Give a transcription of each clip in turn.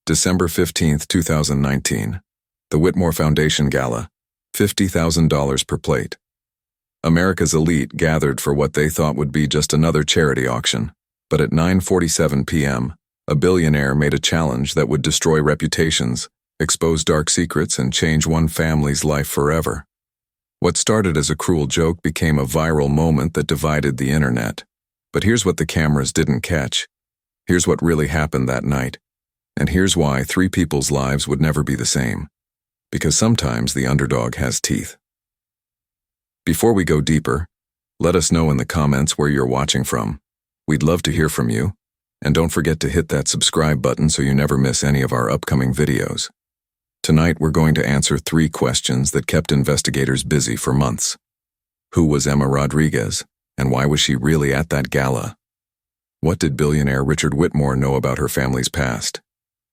December 15, 2019. The Whitmore Foundation Gala. $50,000 per plate. America's elite gathered for what they thought would be just another charity auction. But at 9:47 p.m., a billionaire made a challenge that would destroy reputations, expose dark secrets, and change one family's life forever. What started as a cruel joke became a viral moment that divided the internet. But here's what the cameras didn't catch. Here's what really happened that night. And here's why 3 people's lives would never be the same. Because sometimes the underdog has teeth. Before we go deeper, let us know in the comments where you're watching from. We'd love to hear from you. And don't forget to hit that subscribe button so you never miss any of our upcoming videos. Tonight we're going to answer 3 questions that kept investigators busy for months. Who was Emma Rodriguez, and why was she really at that gala? What did billionaire Richard Whitmore know about her family's past?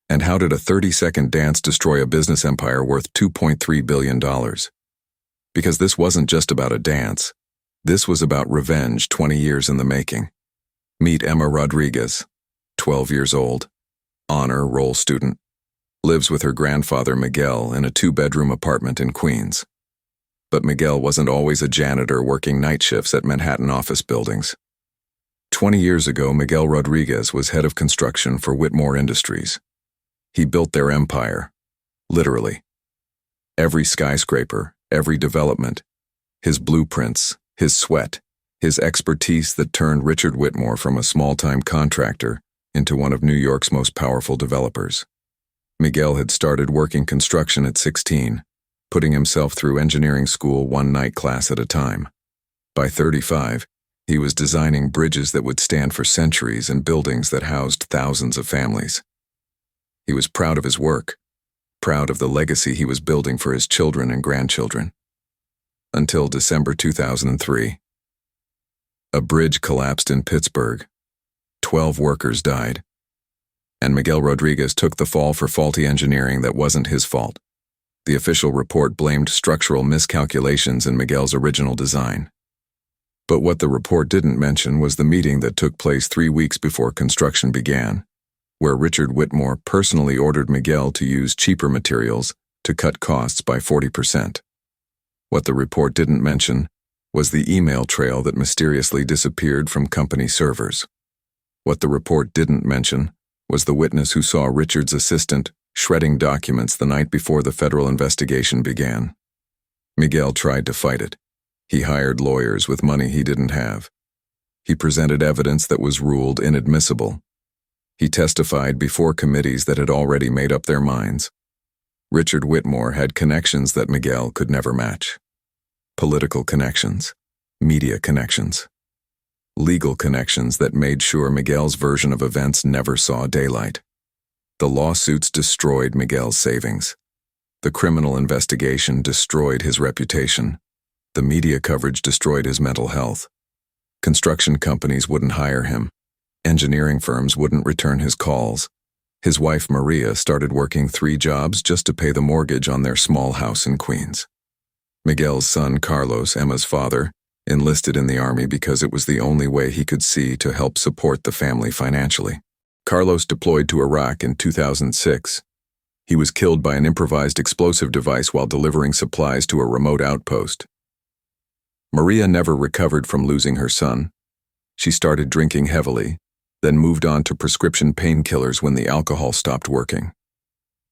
And how did a 30-second dance destroy a business empire worth $2.3 billion? Because this wasn't just about a dance. This was about revenge 20 years in the making. Meet Emma Rodriguez, 12 years old, honor roll student, lives with her grandfather Miguel in a 2-bedroom apartment in Queens. But Miguel wasn't always a janitor working night shifts at Manhattan office buildings. 20 years ago, Miguel Rodriguez was head of construction for Whitmore Industries. He built their empire, literally. Every skyscraper, every development, his blueprints, his sweat, his expertise that turned Richard Whitmore from a small-time contractor into one of New York's most powerful developers. Miguel had started working construction at 16, putting himself through engineering school one night class at a time. By 35, he was designing bridges that would stand for centuries and buildings that housed thousands of families. He was proud of his work, proud of the legacy he was building for his children and grandchildren. Until December 2003. A bridge collapsed in Pittsburgh. 12 workers died. And Miguel Rodriguez took the fall for faulty engineering that wasn't his fault. The official report blamed structural miscalculations in Miguel's original design. But what the report didn't mention was the meeting that took place 3 weeks before construction began, where Richard Whitmore personally ordered Miguel to use cheaper materials to cut costs by 40%. What the report didn't mention was the email trail that mysteriously disappeared from company servers. What the report didn't mention was the witness who saw Richard's assistant shredding documents the night before the federal investigation began. Miguel tried to fight it. He hired lawyers with money he didn't have. He presented evidence that was ruled inadmissible. He testified before committees that had already made up their minds. Richard Whitmore had connections that Miguel could never match. Political connections, media connections, legal connections that made sure Miguel's version of events never saw daylight. The lawsuits destroyed Miguel's savings. The criminal investigation destroyed his reputation. The media coverage destroyed his mental health. Construction companies wouldn't hire him. Engineering firms wouldn't return his calls. His wife Maria started working 3 jobs just to pay the mortgage on their small house in Queens. Miguel's son Carlos, Emma's father, enlisted in the army because it was the only way he could see to help support the family financially. Carlos deployed to Iraq in 2006. He was killed by an improvised explosive device while delivering supplies to a remote outpost. Maria never recovered from losing her son. She started drinking heavily, then moved on to prescription painkillers when the alcohol stopped working.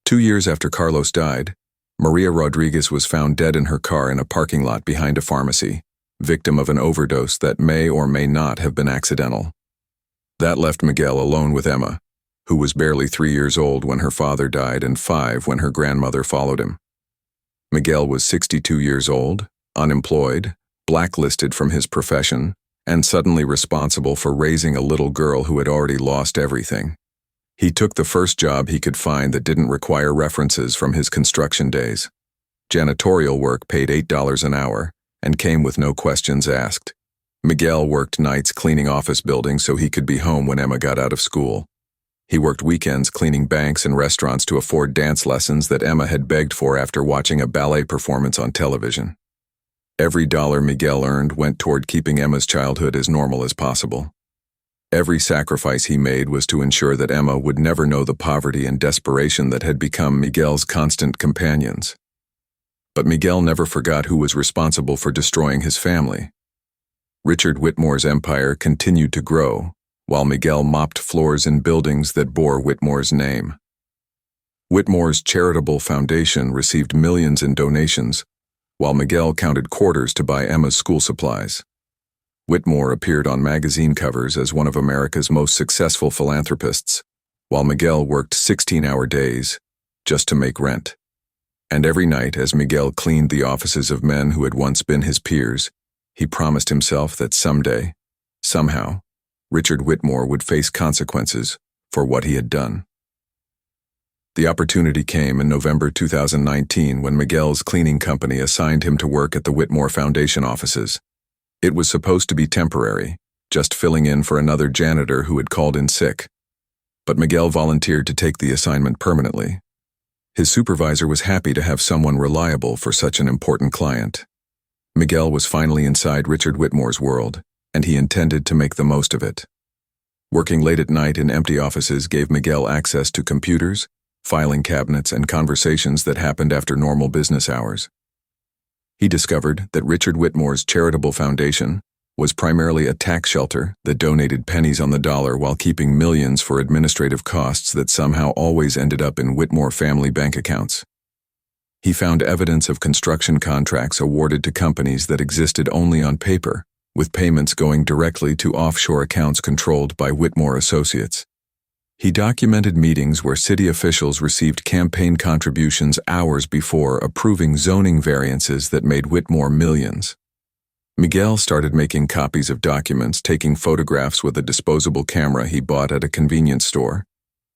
2 years after Carlos died, Maria Rodriguez was found dead in her car in a parking lot behind a pharmacy, victim of an overdose that may or may not have been accidental. That left Miguel alone with Emma, who was barely 3 years old when her father died and 5 when her grandmother followed him. Miguel was 62 years old, unemployed, blacklisted from his profession, and suddenly responsible for raising a little girl who had already lost everything. He took the first job he could find that didn't require references from his construction days. Janitorial work paid $8 an hour and came with no questions asked. Miguel worked nights cleaning office buildings so he could be home when Emma got out of school. He worked weekends cleaning banks and restaurants to afford dance lessons that Emma had begged for after watching a ballet performance on television. Every dollar Miguel earned went toward keeping Emma's childhood as normal as possible. Every sacrifice he made was to ensure that Emma would never know the poverty and desperation that had become Miguel's constant companions. But Miguel never forgot who was responsible for destroying his family. Richard Whitmore's empire continued to grow, while Miguel mopped floors in buildings that bore Whitmore's name. Whitmore's charitable foundation received millions in donations, while Miguel counted quarters to buy Emma's school supplies. Whitmore appeared on magazine covers as one of America's most successful philanthropists, while Miguel worked 16-hour days just to make rent. And every night, as Miguel cleaned the offices of men who had once been his peers, he promised himself that someday, somehow, Richard Whitmore would face consequences for what he had done. The opportunity came in November 2019 when Miguel's cleaning company assigned him to work at the Whitmore Foundation offices. It was supposed to be temporary, just filling in for another janitor who had called in sick. But Miguel volunteered to take the assignment permanently. His supervisor was happy to have someone reliable for such an important client. Miguel was finally inside Richard Whitmore's world, and he intended to make the most of it. Working late at night in empty offices gave Miguel access to computers, filing cabinets, and conversations that happened after normal business hours. He discovered that Richard Whitmore's charitable foundation was primarily a tax shelter that donated pennies on the dollar while keeping millions for administrative costs that somehow always ended up in Whitmore family bank accounts. He found evidence of construction contracts awarded to companies that existed only on paper, with payments going directly to offshore accounts controlled by Whitmore associates. He documented meetings where city officials received campaign contributions hours before approving zoning variances that made Whitmore millions. Miguel started making copies of documents, taking photographs with a disposable camera he bought at a convenience store,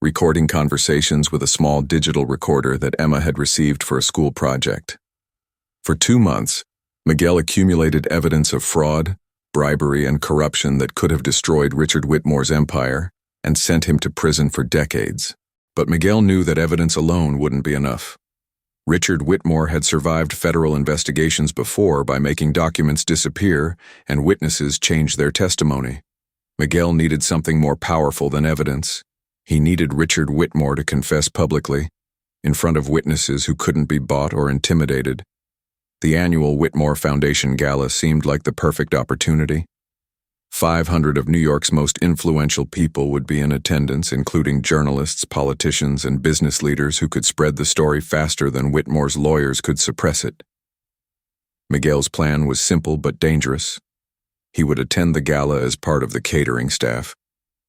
recording conversations with a small digital recorder that Emma had received for a school project. For 2 months, Miguel accumulated evidence of fraud, bribery, and corruption that could have destroyed Richard Whitmore's empire and sent him to prison for decades. But Miguel knew that evidence alone wouldn't be enough. Richard Whitmore had survived federal investigations before by making documents disappear and witnesses change their testimony. Miguel needed something more powerful than evidence. He needed Richard Whitmore to confess publicly, in front of witnesses who couldn't be bought or intimidated. The annual Whitmore Foundation Gala seemed like the perfect opportunity. 500 of New York's most influential people would be in attendance, including journalists, politicians, and business leaders who could spread the story faster than Whitmore's lawyers could suppress it. Miguel's plan was simple but dangerous. He would attend the gala as part of the catering staff,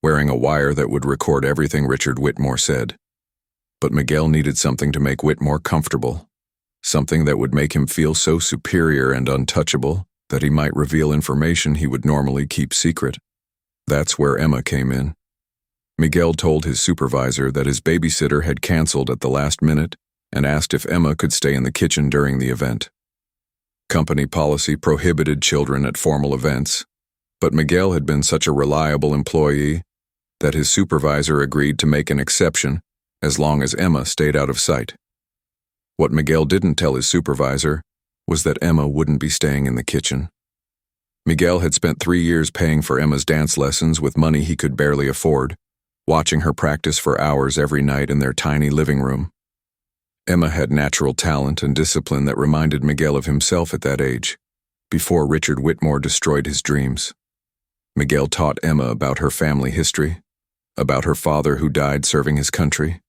wearing a wire that would record everything Richard Whitmore said. But Miguel needed something to make Whitmore comfortable, something that would make him feel so superior and untouchable that he might reveal information he would normally keep secret. That's where Emma came in. Miguel told his supervisor that his babysitter had canceled at the last minute and asked if Emma could stay in the kitchen during the event. Company policy prohibited children at formal events, but Miguel had been such a reliable employee that his supervisor agreed to make an exception as long as Emma stayed out of sight. What Miguel didn't tell his supervisor was that Emma wouldn't be staying in the kitchen. Miguel had spent 3 years paying for Emma's dance lessons with money he could barely afford, watching her practice for hours every night in their tiny living room. Emma had natural talent and discipline that reminded Miguel of himself at that age, before Richard Whitmore destroyed his dreams. Miguel taught Emma about her family history, about her father who died serving his country,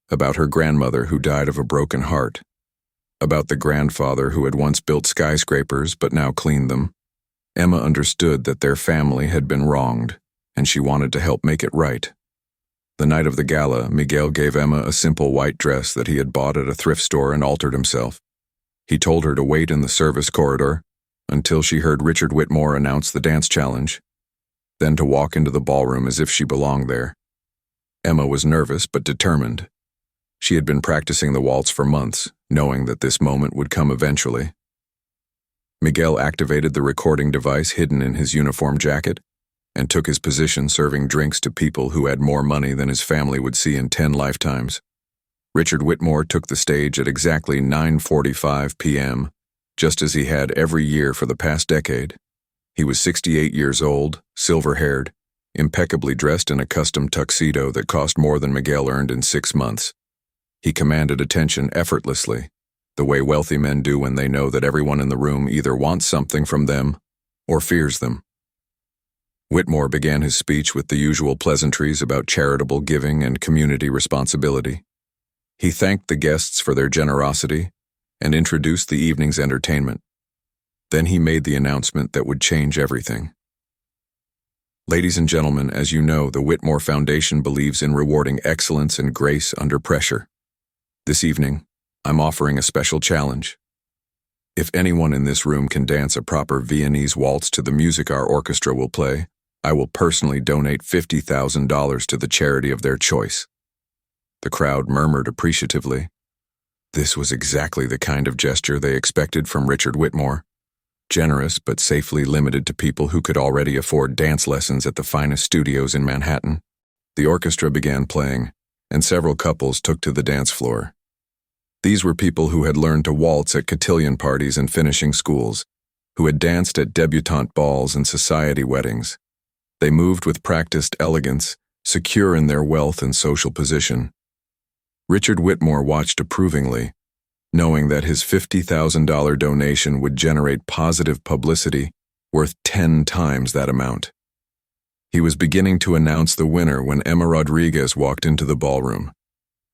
about her grandmother who died of a broken heart, about the grandfather who had once built skyscrapers but now cleaned them. Emma understood that their family had been wronged, and she wanted to help make it right. The night of the gala, Miguel gave Emma a simple white dress that he had bought at a thrift store and altered himself. He told her to wait in the service corridor until she heard Richard Whitmore announce the dance challenge, then to walk into the ballroom as if she belonged there. Emma was nervous but determined. She had been practicing the waltz for months, knowing that this moment would come eventually. Miguel activated the recording device hidden in his uniform jacket and took his position serving drinks to people who had more money than his family would see in 10 lifetimes. Richard Whitmore took the stage at exactly 9:45 p.m., just as he had every year for the past decade. He was 68 years old, silver-haired, impeccably dressed in a custom tuxedo that cost more than Miguel earned in 6 months. He commanded attention effortlessly, the way wealthy men do when they know that everyone in the room either wants something from them or fears them. Whitmore began his speech with the usual pleasantries about charitable giving and community responsibility. He thanked the guests for their generosity and introduced the evening's entertainment. Then he made the announcement that would change everything. Ladies and gentlemen, as you know, the Whitmore Foundation believes in rewarding excellence and grace under pressure. This evening, I'm offering a special challenge. If anyone in this room can dance a proper Viennese waltz to the music our orchestra will play, I will personally donate $50,000 to the charity of their choice. The crowd murmured appreciatively. This was exactly the kind of gesture they expected from Richard Whitmore. Generous but safely limited to people who could already afford dance lessons at the finest studios in Manhattan. The orchestra began playing, and several couples took to the dance floor. These were people who had learned to waltz at cotillion parties and finishing schools, who had danced at debutante balls and society weddings. They moved with practiced elegance, secure in their wealth and social position. Richard Whitmore watched approvingly, knowing that his $50,000 donation would generate positive publicity worth 10 times that amount. He was beginning to announce the winner when Emma Rodriguez walked into the ballroom.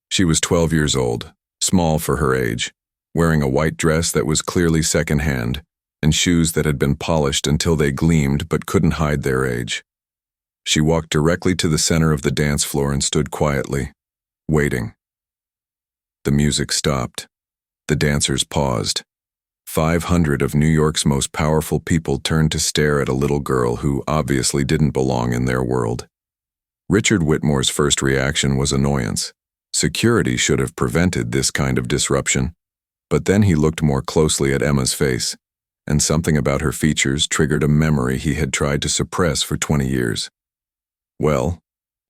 She was 12 years old, small for her age, wearing a white dress that was clearly secondhand and shoes that had been polished until they gleamed but couldn't hide their age. She walked directly to the center of the dance floor and stood quietly, waiting. The music stopped. The dancers paused. 500 of New York's most powerful people turned to stare at a little girl who obviously didn't belong in their world. Richard Whitmore's first reaction was annoyance. Security should have prevented this kind of disruption. But then he looked more closely at Emma's face, and something about her features triggered a memory he had tried to suppress for 20 years. "Well,"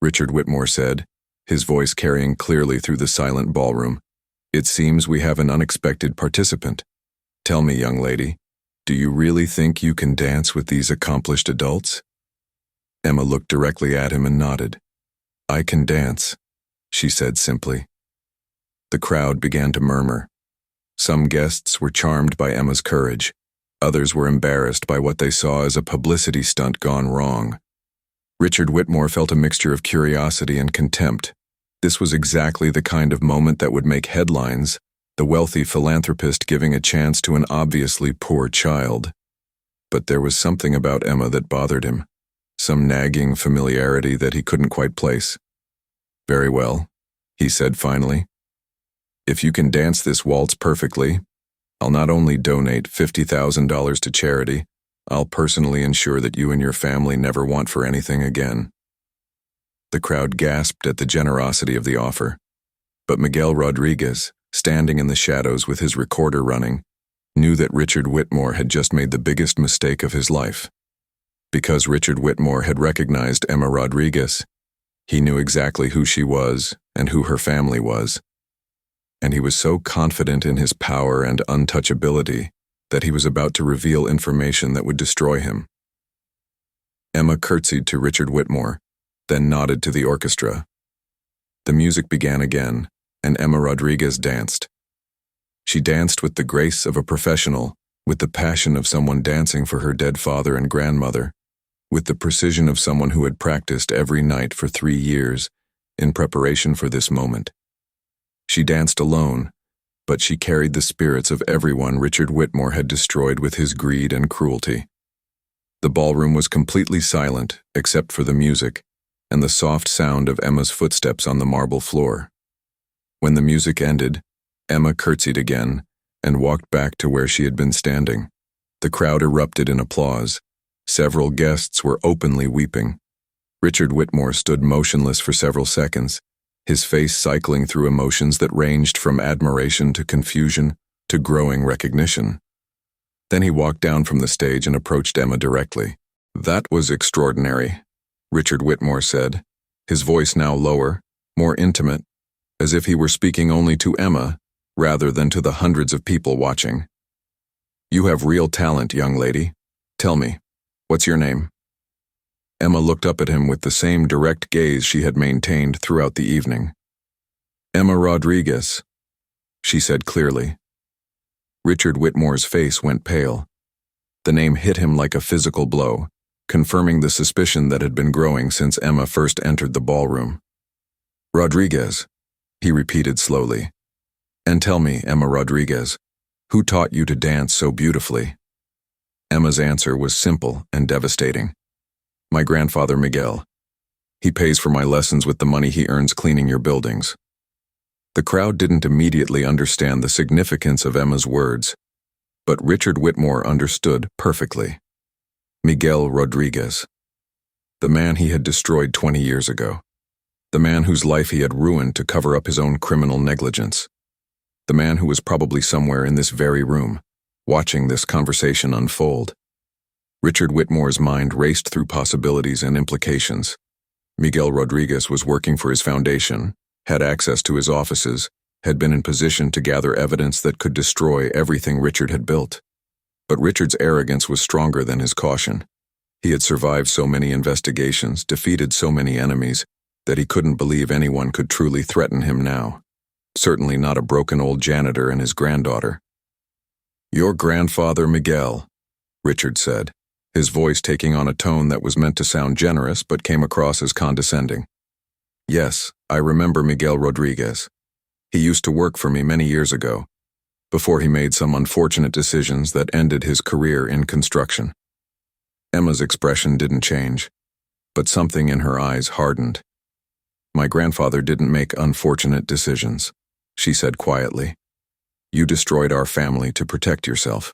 Richard Whitmore said, his voice carrying clearly through the silent ballroom, "it seems we have an unexpected participant. Tell me, young lady, do you really think you can dance with these accomplished adults?" Emma looked directly at him and nodded. "I can dance," she said simply. The crowd began to murmur. Some guests were charmed by Emma's courage. Others were embarrassed by what they saw as a publicity stunt gone wrong. Richard Whitmore felt a mixture of curiosity and contempt. This was exactly the kind of moment that would make headlines, the wealthy philanthropist giving a chance to an obviously poor child. But there was something about Emma that bothered him, some nagging familiarity that he couldn't quite place. "Very well," he said finally. "If you can dance this waltz perfectly, I'll not only donate $50,000 to charity, I'll personally ensure that you and your family never want for anything again." The crowd gasped at the generosity of the offer. But Miguel Rodriguez, standing in the shadows with his recorder running, knew that Richard Whitmore had just made the biggest mistake of his life. Because Richard Whitmore had recognized Emma Rodriguez, he knew exactly who she was and who her family was. And he was so confident in his power and untouchability that he was about to reveal information that would destroy him. Emma curtsied to Richard Whitmore, then nodded to the orchestra. The music began again, and Emma Rodriguez danced. She danced with the grace of a professional, with the passion of someone dancing for her dead father and grandmother, with the precision of someone who had practiced every night for 3 years in preparation for this moment. She danced alone, but she carried the spirits of everyone Richard Whitmore had destroyed with his greed and cruelty. The ballroom was completely silent, except for the music and the soft sound of Emma's footsteps on the marble floor. When the music ended, Emma curtsied again and walked back to where she had been standing. The crowd erupted in applause. Several guests were openly weeping. Richard Whitmore stood motionless for several seconds, his face cycling through emotions that ranged from admiration to confusion to growing recognition. Then he walked down from the stage and approached Emma directly. "That was extraordinary," Richard Whitmore said, his voice now lower, more intimate, as if he were speaking only to Emma rather than to the hundreds of people watching. "You have real talent, young lady. Tell me, what's your name?" Emma looked up at him with the same direct gaze she had maintained throughout the evening. "Emma Rodriguez," she said clearly. Richard Whitmore's face went pale. The name hit him like a physical blow, confirming the suspicion that had been growing since Emma first entered the ballroom. "Rodriguez," he repeated slowly. "And tell me, Emma Rodriguez, who taught you to dance so beautifully?" Emma's answer was simple and devastating. "My grandfather Miguel. He pays for my lessons with the money he earns cleaning your buildings." The crowd didn't immediately understand the significance of Emma's words, but Richard Whitmore understood perfectly. Miguel Rodriguez. The man he had destroyed 20 years ago. The man whose life he had ruined to cover up his own criminal negligence. The man who was probably somewhere in this very room, watching this conversation unfold. Richard Whitmore's mind raced through possibilities and implications. Miguel Rodriguez was working for his foundation, had access to his offices, had been in position to gather evidence that could destroy everything Richard had built. But Richard's arrogance was stronger than his caution. He had survived so many investigations, defeated so many enemies, that he couldn't believe anyone could truly threaten him now. Certainly not a broken old janitor and his granddaughter. "Your grandfather Miguel," Richard said, his voice taking on a tone that was meant to sound generous but came across as condescending. "Yes, I remember Miguel Rodriguez. He used to work for me many years ago, before he made some unfortunate decisions that ended his career in construction." Emma's expression didn't change, but something in her eyes hardened. "My grandfather didn't make unfortunate decisions," she said quietly. "You destroyed our family to protect yourself."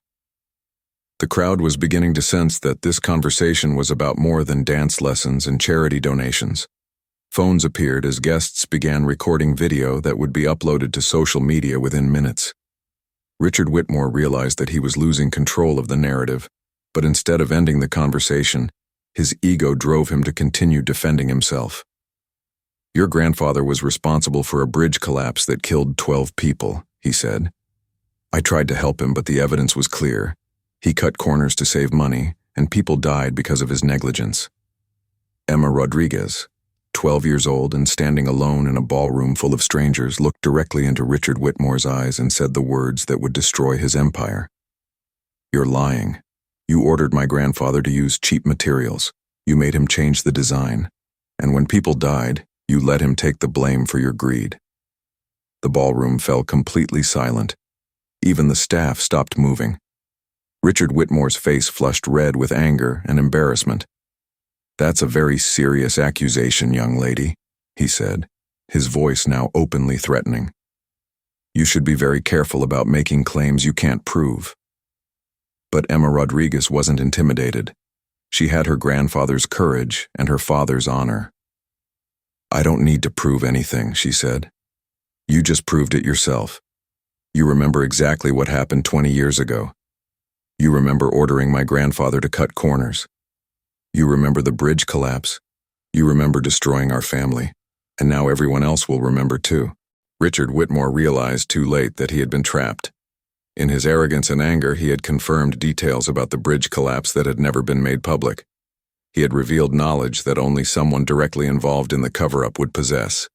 The crowd was beginning to sense that this conversation was about more than dance lessons and charity donations. Phones appeared as guests began recording video that would be uploaded to social media within minutes. Richard Whitmore realized that he was losing control of the narrative, but instead of ending the conversation, his ego drove him to continue defending himself. "Your grandfather was responsible for a bridge collapse that killed 12 people, he said. "I tried to help him, but the evidence was clear. He cut corners to save money, and people died because of his negligence." Emma Rodriguez, 12 years old and standing alone in a ballroom full of strangers, looked directly into Richard Whitmore's eyes and said the words that would destroy his empire. "You're lying. You ordered my grandfather to use cheap materials. You made him change the design. And when people died, you let him take the blame for your greed." The ballroom fell completely silent. Even the staff stopped moving. Richard Whitmore's face flushed red with anger and embarrassment. "That's a very serious accusation, young lady," he said, his voice now openly threatening. "You should be very careful about making claims you can't prove." But Emma Rodriguez wasn't intimidated. She had her grandfather's courage and her father's honor. "I don't need to prove anything," she said. "You just proved it yourself. You remember exactly what happened 20 years ago. You remember ordering my grandfather to cut corners. You remember the bridge collapse. You remember destroying our family. And now everyone else will remember too." Richard Whitmore realized too late that he had been trapped. In his arrogance and anger, he had confirmed details about the bridge collapse that had never been made public. He had revealed knowledge that only someone directly involved in the cover-up would possess.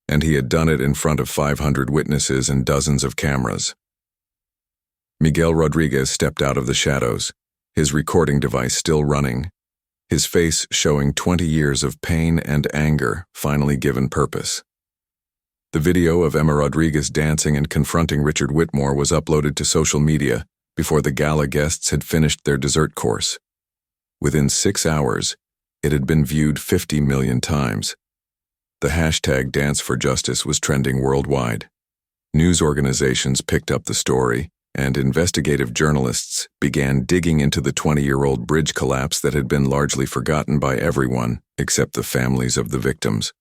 And he had done it in front of 500 witnesses and dozens of cameras. Miguel Rodriguez stepped out of the shadows, his recording device still running, his face showing 20 years of pain and anger finally given purpose. The video of Emma Rodriguez dancing and confronting Richard Whitmore was uploaded to social media before the gala guests had finished their dessert course. Within 6 hours, it had been viewed 50 million times. The hashtag Dance for Justice was trending worldwide. News organizations picked up the story, and investigative journalists began digging into the 20-year-old bridge collapse that had been largely forgotten by everyone except the families of the victims.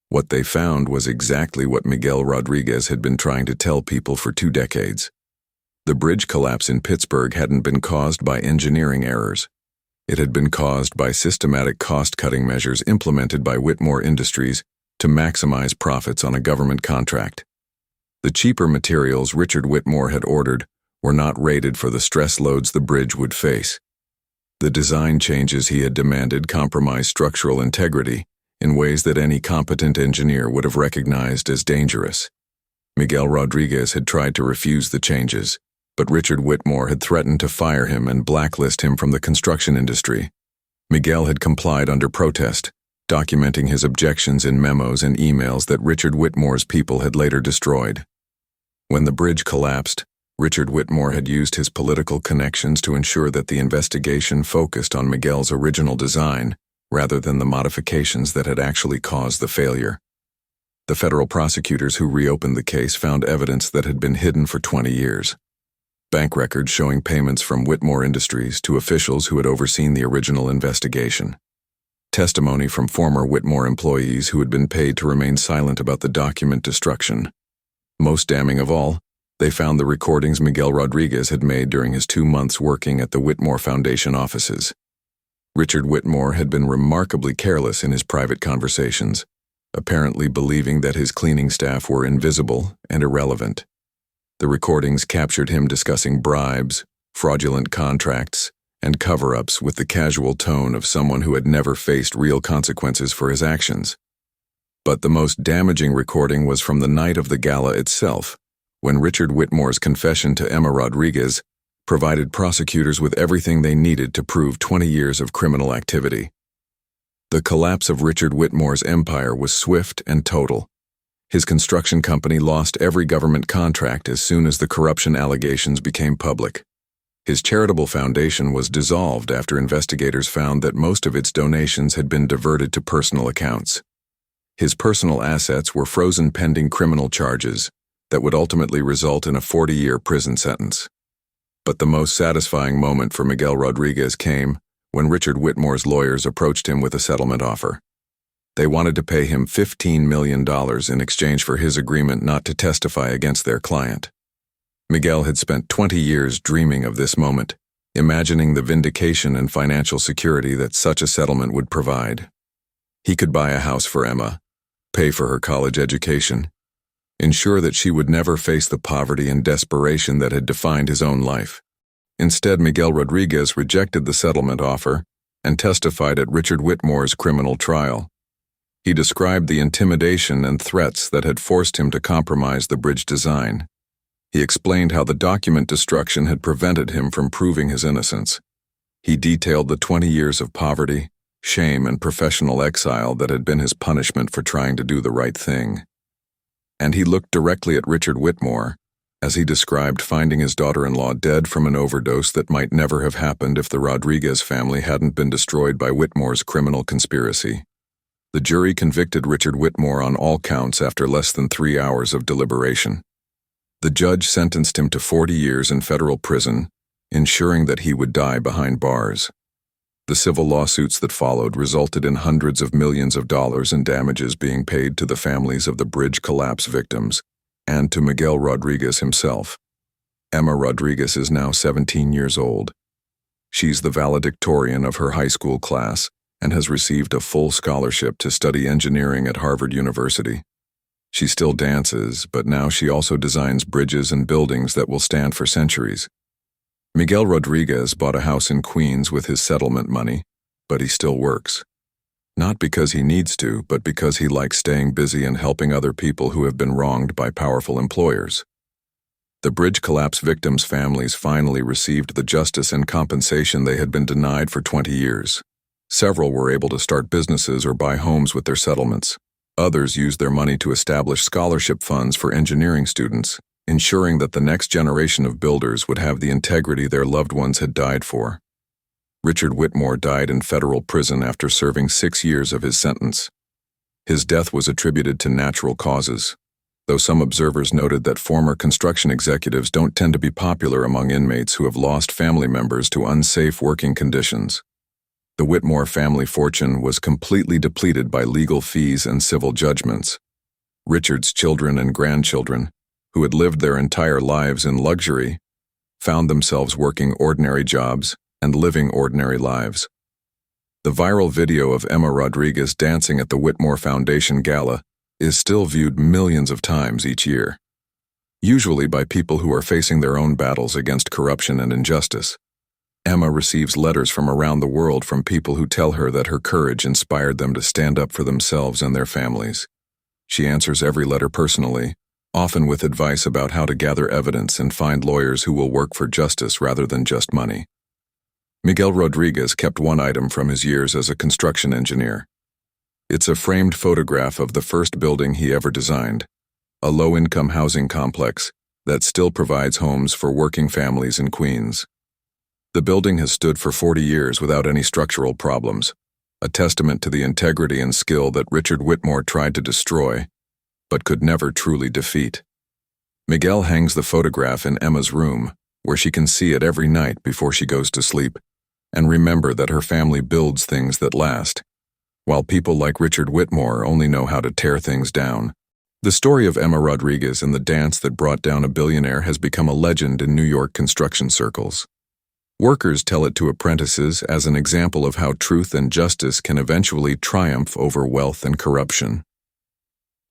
What they found was exactly what Miguel Rodriguez had been trying to tell people for 2 decades. The bridge collapse in Pittsburgh hadn't been caused by engineering errors. It had been caused by systematic cost-cutting measures implemented by Whitmore Industries to maximize profits on a government contract. The cheaper materials Richard Whitmore had ordered were not rated for the stress loads the bridge would face. The design changes he had demanded compromised structural integrity in ways that any competent engineer would have recognized as dangerous. Miguel Rodriguez had tried to refuse the changes, but Richard Whitmore had threatened to fire him and blacklist him from the construction industry. Miguel had complied under protest, documenting his objections in memos and emails that Richard Whitmore's people had later destroyed. When the bridge collapsed, Richard Whitmore had used his political connections to ensure that the investigation focused on Miguel's original design rather than the modifications that had actually caused the failure. The federal prosecutors who reopened the case found evidence that had been hidden for 20 years. Bank records showing payments from Whitmore Industries to officials who had overseen the original investigation. Testimony from former Whitmore employees who had been paid to remain silent about the document destruction. Most damning of all, they found the recordings Miguel Rodriguez had made during his 2 months working at the Whitmore Foundation offices. Richard Whitmore had been remarkably careless in his private conversations, apparently believing that his cleaning staff were invisible and irrelevant. The recordings captured him discussing bribes, fraudulent contracts, and cover-ups with the casual tone of someone who had never faced real consequences for his actions. But the most damaging recording was from the night of the gala itself, when Richard Whitmore's confession to Emma Rodriguez provided prosecutors with everything they needed to prove 20 years of criminal activity. The collapse of Richard Whitmore's empire was swift and total. His construction company lost every government contract as soon as the corruption allegations became public. His charitable foundation was dissolved after investigators found that most of its donations had been diverted to personal accounts. His personal assets were frozen pending criminal charges that would ultimately result in a 40-year prison sentence. But the most satisfying moment for Miguel Rodriguez came when Richard Whitmore's lawyers approached him with a settlement offer. They wanted to pay him $15 million in exchange for his agreement not to testify against their client. Miguel had spent 20 years dreaming of this moment, imagining the vindication and financial security that such a settlement would provide. He could buy a house for Emma, pay for her college education, ensure that she would never face the poverty and desperation that had defined his own life. Instead, Miguel Rodriguez rejected the settlement offer and testified at Richard Whitmore's criminal trial. He described the intimidation and threats that had forced him to compromise the bridge design. He explained how the document destruction had prevented him from proving his innocence. He detailed the 20 years of poverty, shame, and professional exile that had been his punishment for trying to do the right thing. And he looked directly at Richard Whitmore as he described finding his daughter-in-law dead from an overdose that might never have happened if the Rodriguez family hadn't been destroyed by Whitmore's criminal conspiracy. The jury convicted Richard Whitmore on all counts after less than 3 hours of deliberation. The judge sentenced him to 40 years in federal prison, ensuring that he would die behind bars. The civil lawsuits that followed resulted in hundreds of millions of dollars in damages being paid to the families of the bridge collapse victims and to Miguel Rodriguez himself. Emma Rodriguez is now 17 years old. She's the valedictorian of her high school class and has received a full scholarship to study engineering at Harvard University. She still dances, but now she also designs bridges and buildings that will stand for centuries. Miguel Rodriguez bought a house in Queens with his settlement money, but he still works. Not because he needs to, but because he likes staying busy and helping other people who have been wronged by powerful employers. The bridge collapse victims' families finally received the justice and compensation they had been denied for 20 years. Several were able to start businesses or buy homes with their settlements. Others used their money to establish scholarship funds for engineering students, ensuring that the next generation of builders would have the integrity their loved ones had died for. Richard Whitmore died in federal prison after serving 6 years of his sentence. His death was attributed to natural causes, though some observers noted that former construction executives don't tend to be popular among inmates who have lost family members to unsafe working conditions. The Whitmore family fortune was completely depleted by legal fees and civil judgments. Richard's children and grandchildren, who had lived their entire lives in luxury, found themselves working ordinary jobs and living ordinary lives. The viral video of Emma Rodriguez dancing at the Whitmore Foundation gala is still viewed millions of times each year, usually by people who are facing their own battles against corruption and injustice. Emma receives letters from around the world from people who tell her that her courage inspired them to stand up for themselves and their families. She answers every letter personally, often with advice about how to gather evidence and find lawyers who will work for justice rather than just money. Miguel Rodriguez kept one item from his years as a construction engineer. It's a framed photograph of the first building he ever designed, a low-income housing complex that still provides homes for working families in Queens. The building has stood for 40 years without any structural problems, a testament to the integrity and skill that Richard Whitmore tried to destroy, but could never truly defeat. Miguel hangs the photograph in Emma's room, where she can see it every night before she goes to sleep, and remember that her family builds things that last, while people like Richard Whitmore only know how to tear things down. The story of Emma Rodriguez and the dance that brought down a billionaire has become a legend in New York construction circles. Workers tell it to apprentices as an example of how truth and justice can eventually triumph over wealth and corruption.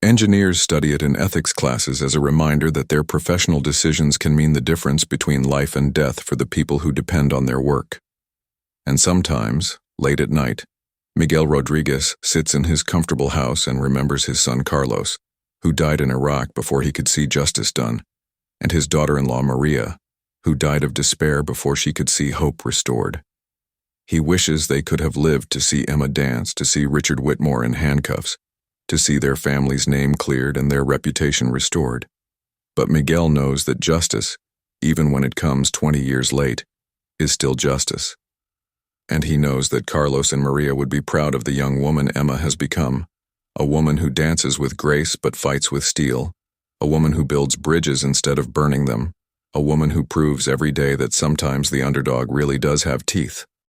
Engineers study it in ethics classes as a reminder that their professional decisions can mean the difference between life and death for the people who depend on their work. And sometimes, late at night, Miguel Rodriguez sits in his comfortable house and remembers his son Carlos, who died in Iraq before he could see justice done, and his daughter-in-law Maria, who died of despair before she could see hope restored. He wishes they could have lived to see Emma dance, to see Richard Whitmore in handcuffs, to see their family's name cleared and their reputation restored. But Miguel knows that justice, even when it comes 20 years late, is still justice. And he knows that Carlos and Maria would be proud of the young woman Emma has become, a woman who dances with grace but fights with steel, a woman who builds bridges instead of burning them, a woman who proves every day that sometimes the underdog really does have teeth.